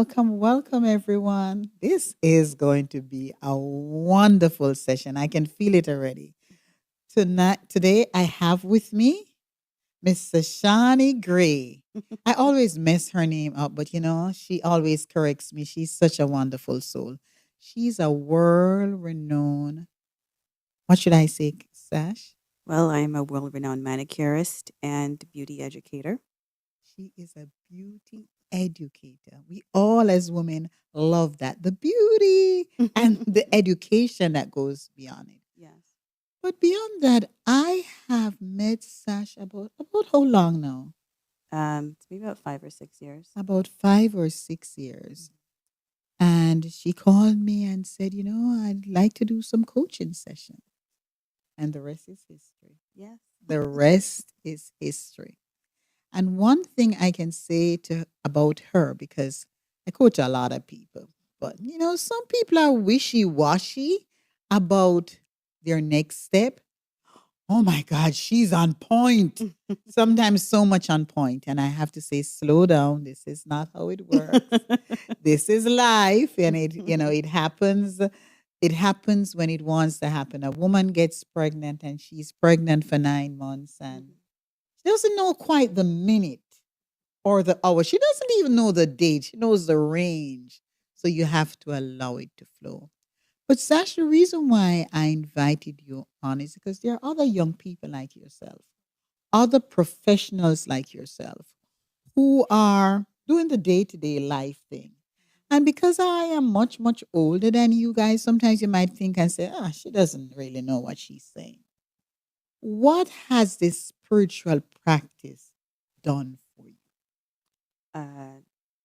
welcome, everyone. This is going to be a wonderful session. I can feel it already. Today, I have with me Mr. Shaunie Gray. I always mess her name up, but she always corrects me. She's such a wonderful soul. She's a world renowned, what should I say, Sash? Well, I am a world renowned manicurist and beauty educator. She is a beauty educator. We all, as women, love that the beauty and the education that goes beyond it. Yes. But beyond that, I have met Sash about how long now? It's maybe about 5 or 6 years. About 5 or 6 years. And she called me and said, I'd like to do some coaching session. And the rest is history. Yes. The rest is history. And one thing I can say about her, because I coach a lot of people, but some people are wishy washy about their next step. Oh my God, she's on point. Sometimes so much on point. And I have to say, slow down. This is not how it works. This is life. And it happens. It happens when it wants to happen. A woman gets pregnant and she's pregnant for 9 months and she doesn't know quite the minute or the hour. She doesn't even know the date. She knows the range. So you have to allow it to flow. But Sash, the reason why I invited you on is because there are other young people like yourself, other professionals like yourself who are doing the day-to-day life thing. And because I am much, much older than you guys, sometimes you might think and say, she doesn't really know what she's saying. What has this spiritual practice done for you?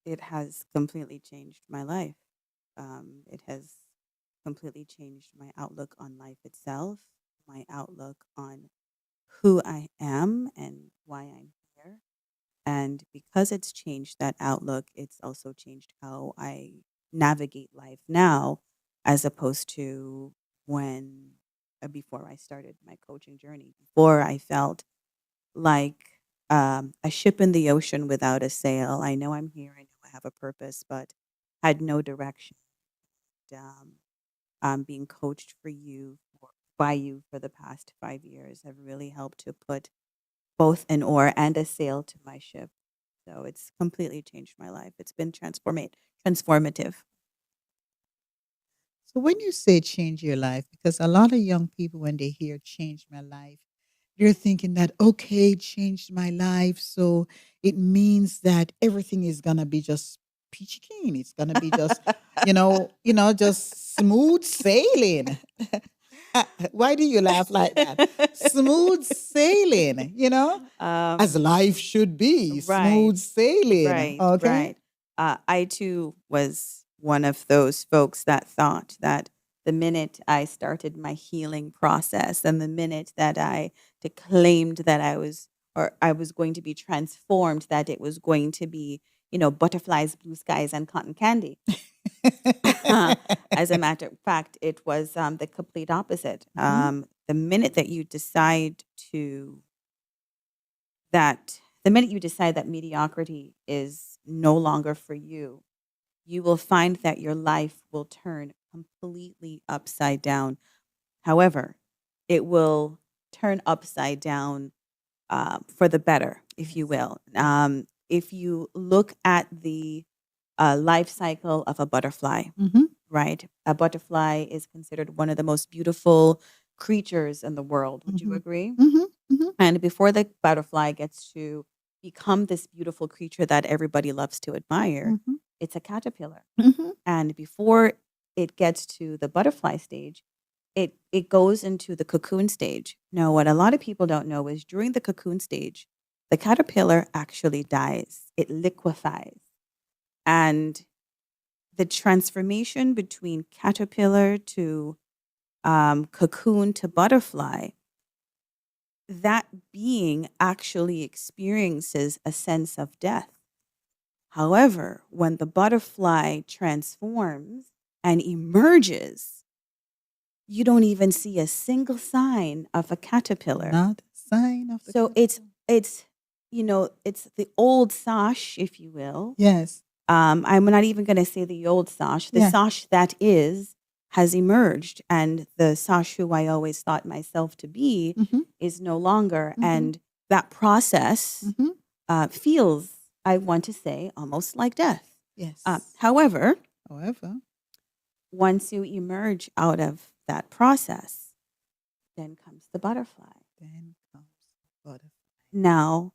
It has completely changed my life. It has completely changed my outlook on life itself, my outlook on who I am and why I'm here. And because it's changed that outlook, it's also changed how I navigate life now, as opposed to when before I started my coaching journey. Before I felt like a ship in the ocean without a sail. I know I'm here. I know I have a purpose, but had no direction. Um, being coached by you for the past 5 years have really helped to put both an oar and a sail to my ship. So it's completely changed my life. It's been transformative. So when you say change your life, because a lot of young people, when they hear change my life, they're thinking that, okay, changed my life. So it means that everything is going to be just peachy keen. It's going to be just, just smooth sailing. Why do you laugh like that? Smooth sailing, as life should be, Right, smooth sailing. Okay. right. I too was one of those folks that thought that the minute I started my healing process and the minute that I declaimed that I was going to be transformed, that it was going to be, butterflies, blue skies, and cotton candy. As a matter of fact, it was the complete opposite. The minute that you decide to that the minute you decide that mediocrity is no longer for you, you will find that your life will turn completely upside down. However, it will turn upside down for the better, if you will. If you look at the life cycle of a butterfly, Mm-hmm. right? A butterfly is considered one of the most beautiful creatures in the world. Would you agree? Mm-hmm. Mm-hmm. And before the butterfly gets to become this beautiful creature that everybody loves to admire, Mm-hmm. it's a caterpillar. Mm-hmm. And before it gets to the butterfly stage, it goes into the cocoon stage. Now, what a lot of people don't know is during the cocoon stage, the caterpillar actually dies. It liquefies. And the transformation between caterpillar to cocoon to butterfly, that being actually experiences a sense of death. However, when the butterfly transforms and emerges, you don't even see a single sign of a caterpillar. Not a sign of the So caterpillar. it's it's the old Sash, if you will, Yes. I'm not even going to say the old Sash. The Yeah. Sash that is has emerged, and the Sash who I always thought myself to be Mm-hmm. is no longer. Mm-hmm. And that process Mm-hmm. feels, I want to say, almost like death. Yes. However, However, once you emerge out of that process, then comes the butterfly. then comes butterfly. Now,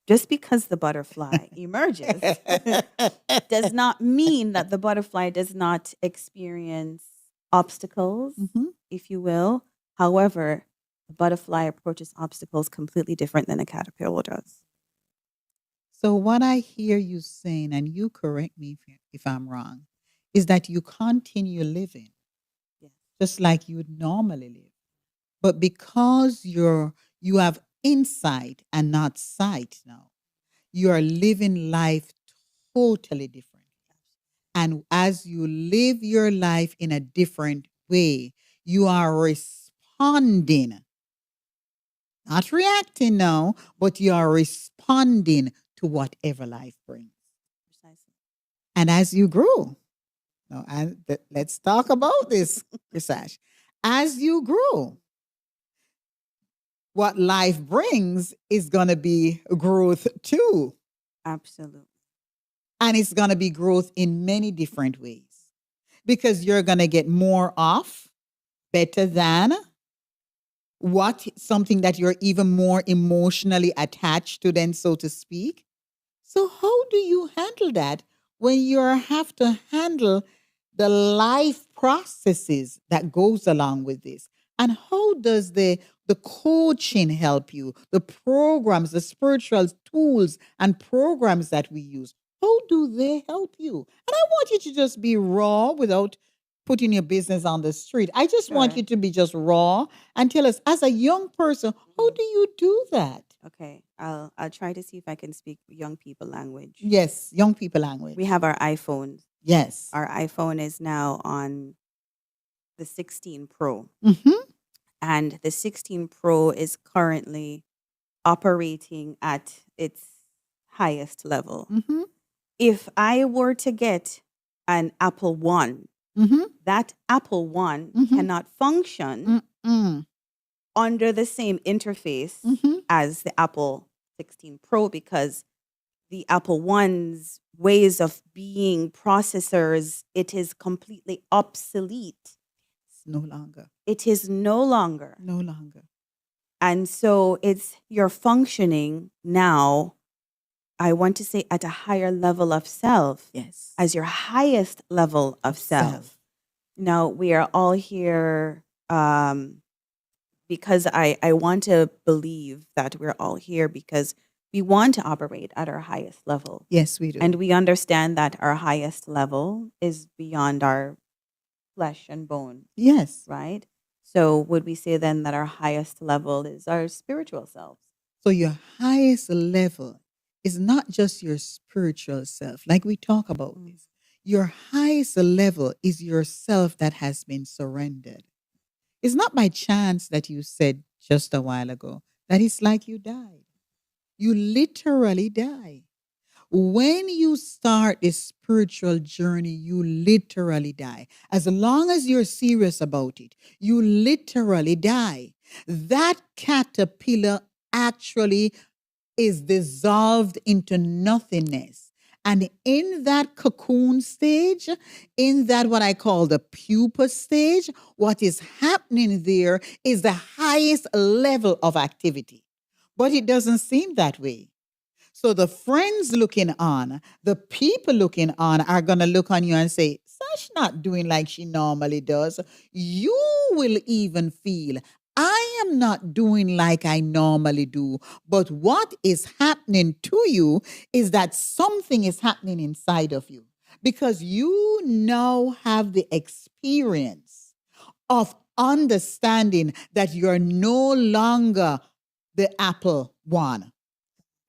just because the butterfly emerges does not mean that the butterfly does not experience obstacles, Mm-hmm. if you will. However, the butterfly approaches obstacles completely different than a caterpillar does. So what I hear you saying, and you correct me if I'm wrong, is that you continue living Yes. just like you would normally live. But because you have insight and not sight now, you are living life totally different. And as you live your life in a different way, you are responding, not reacting now, but you are responding to whatever life brings. Precisely. And as you grow, now, let's talk about this, Sash. As you grow, what life brings is going to be growth too. Absolutely. And it's going to be growth in many different ways because you're going to get more off, better than what something that you're even more emotionally attached to, then, so to speak. So, how do you handle that when you have to handle the life processes that goes along with this? And how does the coaching help you? The programs, the spiritual tools and programs that we use, how do they help you? And I want you to just be raw without putting your business on the street. I just want Sure. you to be just raw and tell us, as a young person, how do you do that? Okay, I'll try to see if I can speak young people language. Yes, young people language. We have our iPhones. Yes. Our iPhone is now on the 16 Pro. Mm-hmm. And the 16 Pro is currently operating at its highest level. Mm-hmm. If I were to get an Apple One, Mm-hmm. that Apple One Mhm. cannot function Mm-mm. under the same interface Mm-hmm. as the Apple 16 Pro because the Apple One's ways of being processors, it is completely obsolete. It's no longer. It is no longer. No longer. And so it's you're functioning now, I want to say, at a higher level of self, Yes. as your highest level of self. Now, we are all here because I want to believe that we're all here because we want to operate at our highest level. Yes, we do. And we understand that our highest level is beyond our flesh and bone, yes. right? So would we say then that our highest level is our spiritual selves? So your highest level is not just your spiritual self, like we talk about this. Your highest level is yourself that has been surrendered. It's not by chance that you said just a while ago that it's like you died. You literally die. When you start this spiritual journey, you literally die. As long as you're serious about it, you literally die. That caterpillar actually is dissolved into nothingness. And in that cocoon stage, in that what I call the pupa stage, what is happening there is the highest level of activity. But it doesn't seem that way. So the friends looking on, the people looking on are going to look on you and say, Sash not doing like she normally does. You will even feel, I am not doing like I normally do. But what is happening to you is that something is happening inside of you because you now have the experience of understanding that you're no longer the Apple One.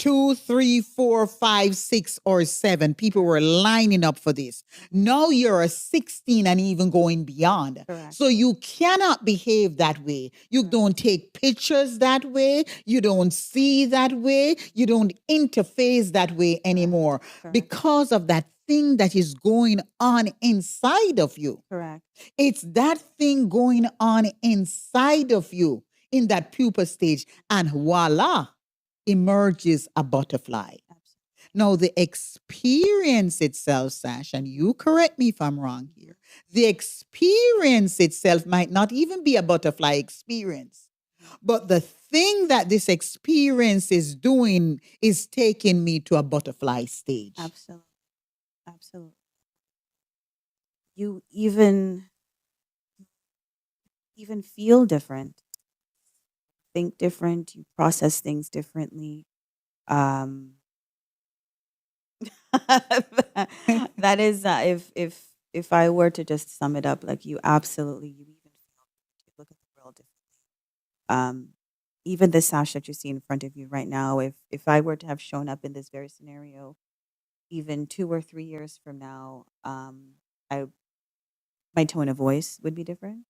2, 3, 4, 5, 6, or 7. People were lining up for this. Now you're a 16 and even going beyond. Correct. So you cannot behave that way. You don't take pictures that way. You don't see that way. You don't interface that way anymore Correct. because of that thing that is going on inside of you. Correct. It's that thing going on inside of you in that pupa stage, and voila, emerges a butterfly. Absolutely. Now, the experience itself, Sash, and you correct me if I'm wrong here, the experience itself might not even be a butterfly experience, but the thing that this experience is doing is taking me to a butterfly stage. Absolutely. Absolutely. You even feel different, think different, you process things differently. Um, that is, if I were to just sum it up, like you absolutely, you even feel, you look at the world differently. Um, even the Sash that you see in front of you right now, if I were to have shown up in this very scenario, even 2 or 3 years from now, I my tone of voice would be different.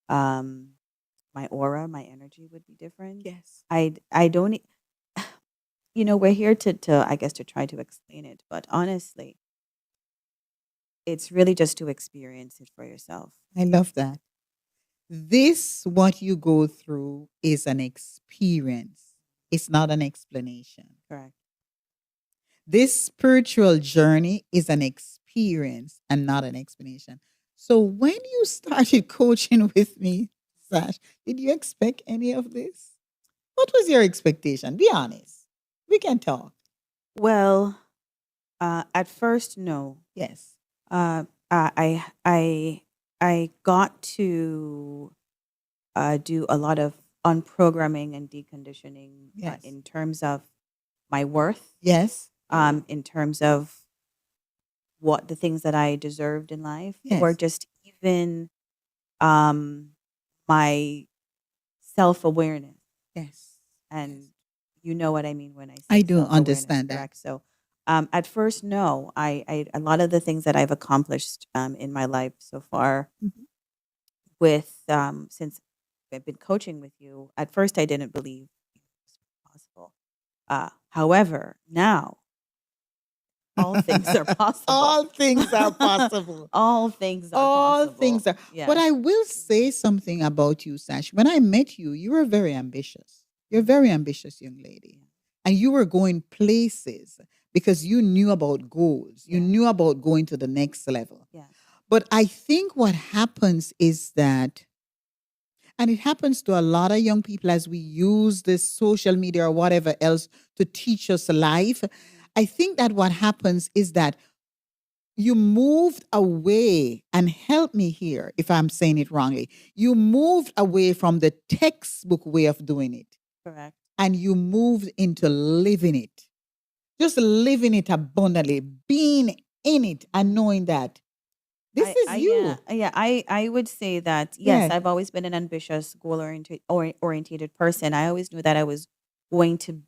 Um, my aura, my energy would be different. Yes. I don't, we're here to I guess to try to explain it, but honestly, it's really just to experience it for yourself. I love that. This, what you go through, is an experience. It's not an explanation. Correct. This spiritual journey is an experience and not an explanation. So when you started coaching with me, Sash, did you expect any of this? What was your expectation? Be honest. We can talk. Well, at first, no. Yes. I got to do a lot of unprogramming and deconditioning Yes. in terms of my worth, Yes. in terms of what the things that I deserved in life, or Yes. just even um, my self awareness. Yes. And Yes. you know what I mean when I I say do self awareness, understand that. correct? So, at first, no. I a lot of the things that I've accomplished in my life so far Mhm. with since I've been coaching with you, at first I didn't believe it was possible. However, now all things are possible. All things are possible. All things are All possible. things are. But Yes. I will say something about you, Sash. When I met you, you were very ambitious. You're a very ambitious young lady. And you were going places because you knew about goals. You Yeah. knew about going to the next level. Yeah. But I think what happens is that, and it happens to a lot of young people as we use this social media or whatever else to teach us life. I think that what happens is that you moved away, and help me here if I'm saying it wrongly. You moved away from the textbook way of doing it, Correct. and you moved into living it. Just living it abundantly, being in it and knowing that this is you. Yeah, I would say that yes, Yeah. I've always been an ambitious, goal oriented person. I always knew that I was going to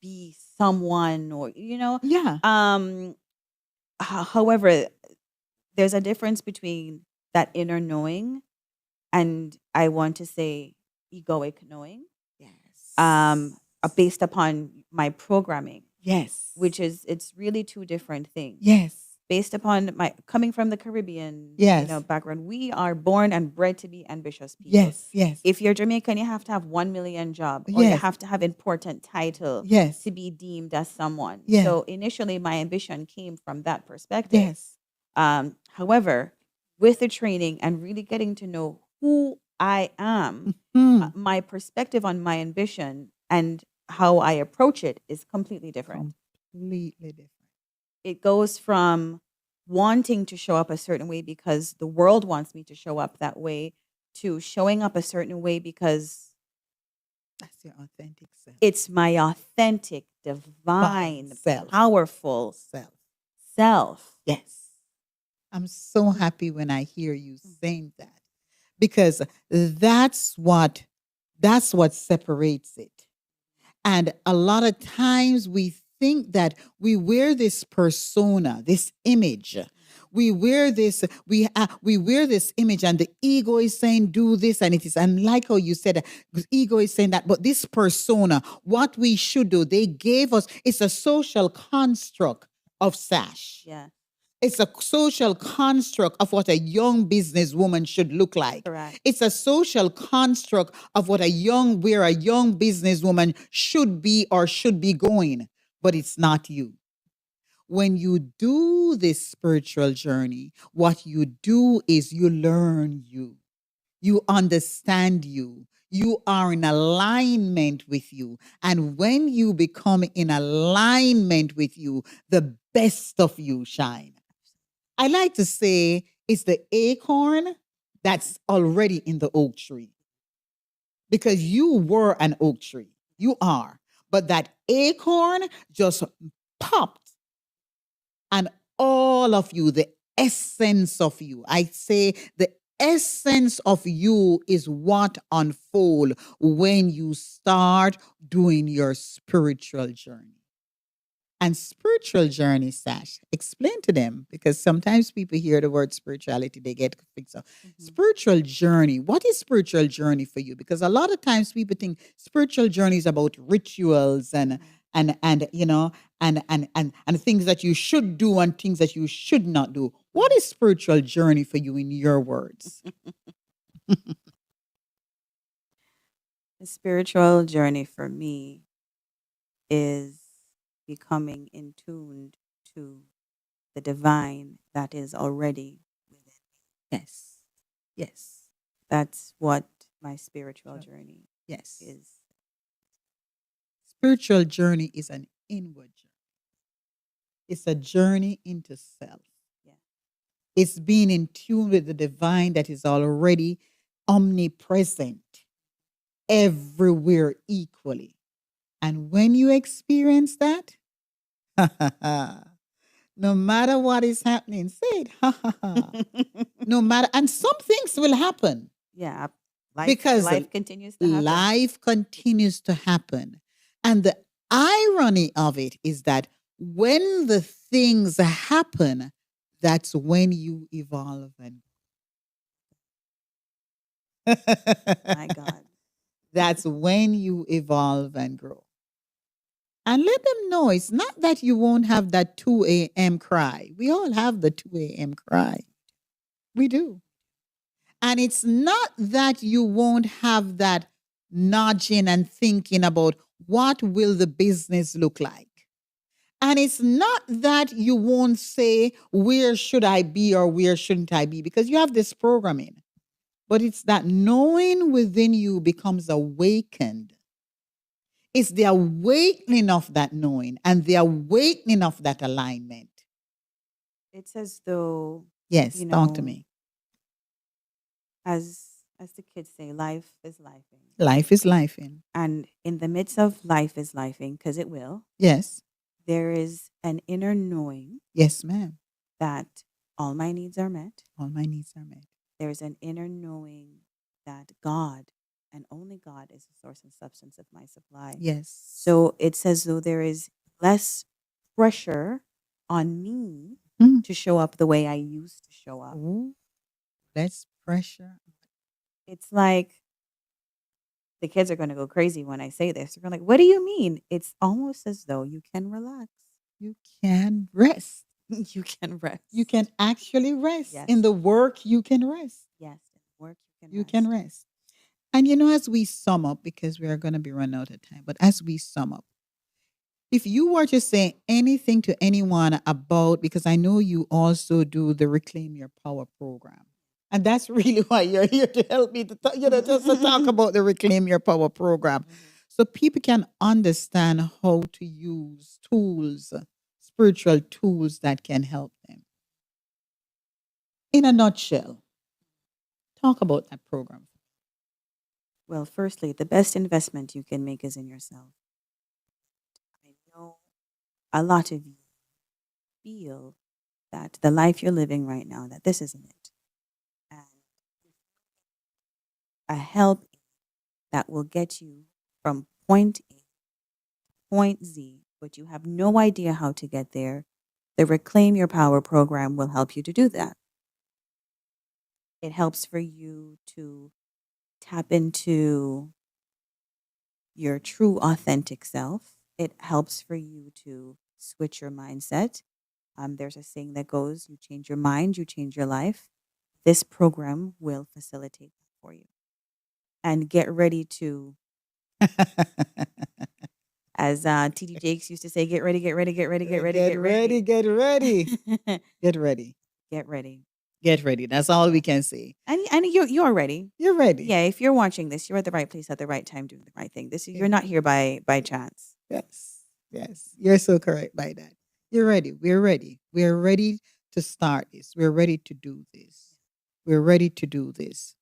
be someone, or Yeah. however, there's a difference between that inner knowing and I want to say egoic knowing, Yes. based upon my programming, Yes. which is it's really two different things. Yes. Based upon my coming from the Caribbean, Yes. background, we are born and bred to be ambitious people. Yes. Yes. If you're Jamaican, you have to have 1 million job, or you Yes. have to have important title Yes. to be deemed as someone. Yes. So initially, my ambition came from that perspective. Yes. However, with the training and really getting to know who I am, Mhm. my perspective on my ambition and how I approach it is completely different. Completely different. It goes from wanting to show up a certain way because the world wants me to show up that way, to showing up a certain way because That's your authentic self. it's my authentic, divine, self. powerful self. Yes. I'm so happy when I hear you saying that, because that's what separates it. And a lot of times we think that we wear this persona, this image. We wear this, we wear this image, and the ego is saying, do this, and it is, and like how you said, the ego is saying that, but this persona, what we should do, they gave us, it's a social construct of Sash. Yeah. It's a social construct of what a young businesswoman should look like. Correct. It's a social construct of where a young businesswoman should be or should be going, but it's not you. When you do this spiritual journey, what you do is you learn you. You understand you. You are in alignment with you. And when you become in alignment with you, the best of you shine. I like to say it's the acorn that's already in the oak tree because you were an oak tree. You are. But that acorn just popped, and all of you, the essence of you, I say the essence of you is what unfold when you start doing your spiritual journey. And spiritual journey, Sash, explain to them because sometimes people hear the word spirituality, they get fixed up. Spiritual journey, what is spiritual journey for you? Because a lot of times people think spiritual journey is about rituals and you know and things that you should do and things that you should not do. What is spiritual journey for you in your words? The spiritual journey for me is becoming in tuned to the divine that is already within. Yes. Yes. That's what my spiritual journey Yes. is. Spiritual journey is an inward journey. It's a journey into self. Yeah. It's being in tune with the divine that is already omnipresent everywhere equally. And when you experience that, no matter what is happening, say it, no matter, and some things will happen. Yeah. Because life continues to happen. Life continues to happen. And the irony of it is that when the things happen, that's when you evolve and My God. that's when you evolve and grow. And let them know it's not that you won't have that 2 a.m. cry. We all have the 2 a.m. cry. We do. And it's not that you won't have that nudging and thinking about what will the business look like. And it's not that you won't say, where should I be or where shouldn't I be? Because you have this programming. But it's that knowing within you becomes awakened. It's the awakening of that knowing and the awakening of that alignment. It's as though, Yes, you talk to know, me. as the kids say, life is lifing. Life is life in. And in the midst of life is lifing, because it will, Yes. there is an inner knowing Yes, ma'am. that all my needs are met. All my needs are met. There's an inner knowing that God and only God is the source and substance of my supply. Yes. So it's as though there is less pressure on me to show up the way I used to show up. Ooh, less pressure. It's like the kids are going to go crazy when I say this. They're like, what do you mean? It's almost as though you can relax. You can rest. You can rest. You can actually rest. Yes. In the work, you can rest. Yes, in the work you can You rest. can rest. And you know, as we sum up, because we are going to be running out of time, but as we sum up, if you were to say anything to anyone about, because I know you also do the Reclaim Your Power program. And that's really why you're here to help me to just to talk about the Reclaim Your Power program. So people can understand how to use tools, spiritual tools that can help them. In a nutshell, talk about that program. Well, firstly, the best investment you can make is in yourself. I know a lot of you feel that the life you're living right now, that this isn't it. And a help that will get you from point A to point Z, but you have no idea how to get there, the Reclaim Your Power program will help you to do that. It helps for you to tap into your true authentic self. It helps for you to switch your mindset. There's a saying that goes, you change your mind, you change your life. This program will facilitate that for you. And get ready to, as TD Jakes used to say, get ready, get ready, get ready, get ready, Get get ready, ready. get ready, get ready, Get ready. get ready. That's all we can say. And you're ready. You're ready. Yeah, if you're watching this, you're at the right place at the right time doing the right thing. You're not here by chance. Yes, yes. You're so correct by that. You're ready. We're ready. We're ready to start this. We're ready to do this. We're ready to do this.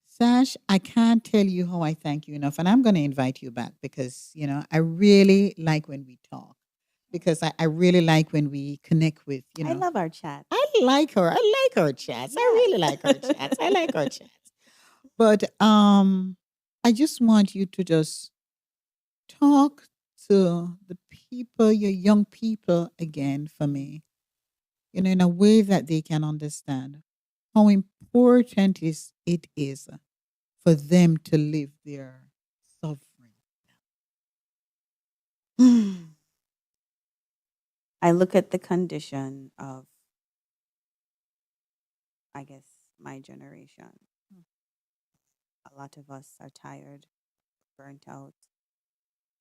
Sash, I can't tell you how I thank you enough. And I'm going to invite you back because, I really like when we talk, because I really like when we connect with, I love our chat. I like her. I like our chats. I really like our chats. I like our chats. But I just want you to just talk to the people, your young people again for me, in a way that they can understand how important it is for them to live their sovereign. I look at the condition of, I guess, my generation. A lot of us are tired, burnt out,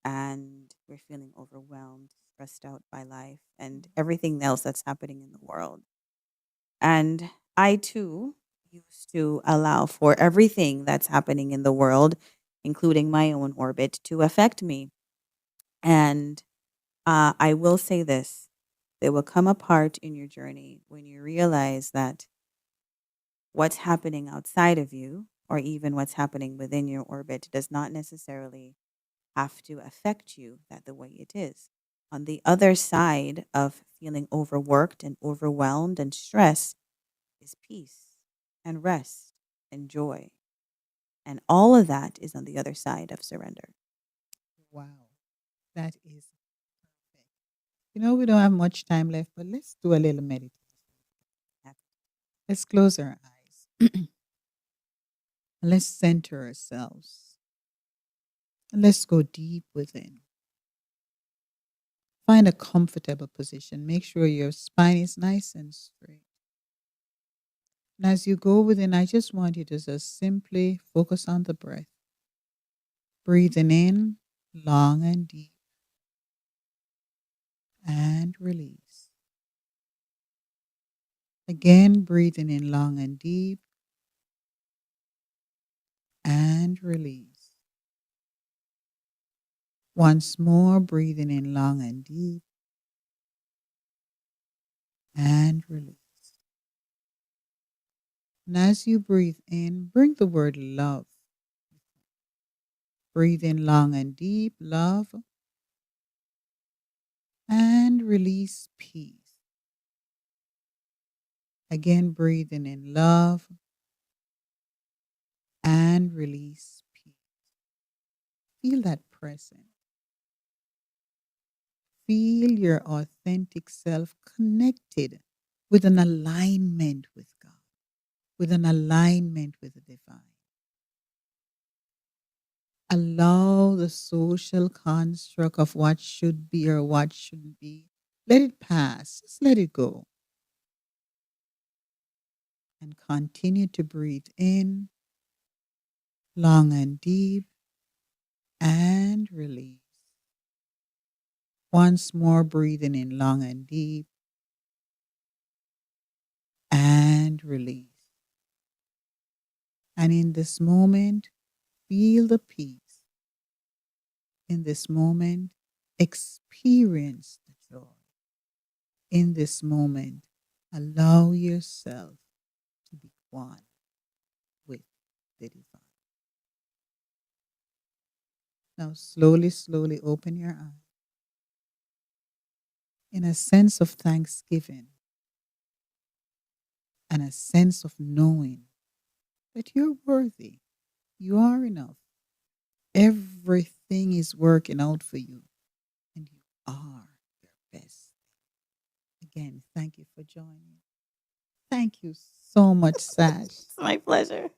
and we're feeling overwhelmed, stressed out by life and everything else that's happening in the world. And I too used to allow for everything that's happening in the world, including my own orbit, to affect me. And I will say this, there will come a part in your journey when you realize that what's happening outside of you, or even what's happening within your orbit, does not necessarily have to affect you that the way it is. On the other side of feeling overworked and overwhelmed and stressed is peace and rest and joy. And all of that is on the other side of surrender. Wow, that is perfect. We don't have much time left, but let's do a little meditation. Let's close our eyes. Let's center ourselves. And let's go deep within. Find a comfortable position. Make sure your spine is nice and straight. And as you go within, I just want you to just simply focus on the breath. Breathing in long and deep and release. Again, breathing in long and deep and release. Once more, breathing in long and deep and release. And as you breathe in, bring the word love. Breathe in long and deep, love, and release peace. Again, breathing in love and release peace. Feel that presence. Feel your authentic self connected with an alignment with God, with an alignment with the divine. Allow the social construct of what should be or what shouldn't be. Let it pass. Just let it go. And continue to breathe in long and deep and release. Once more, breathing in long and deep and release. And in this moment, feel the peace. In this moment, experience the joy. In this moment, allow yourself to be one with the divine. Now, slowly, slowly open your eyes in a sense of thanksgiving and a sense of knowing that you're worthy. You are enough. Everything is working out for you, and you are your best. Again, thank you for joining. Thank you so much, Sash. It's my pleasure.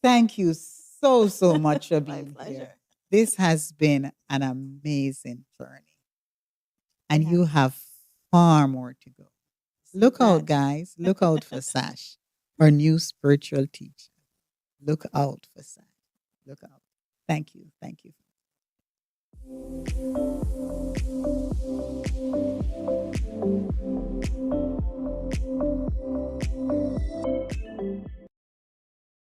Thank you so, so much for My being pleasure. here. This has been an amazing journey. And you have far more to go. See Look out, that. guys. Look out for Sash, our new spiritual teacher. Look out for Sash. Look out. Thank you. Thank you.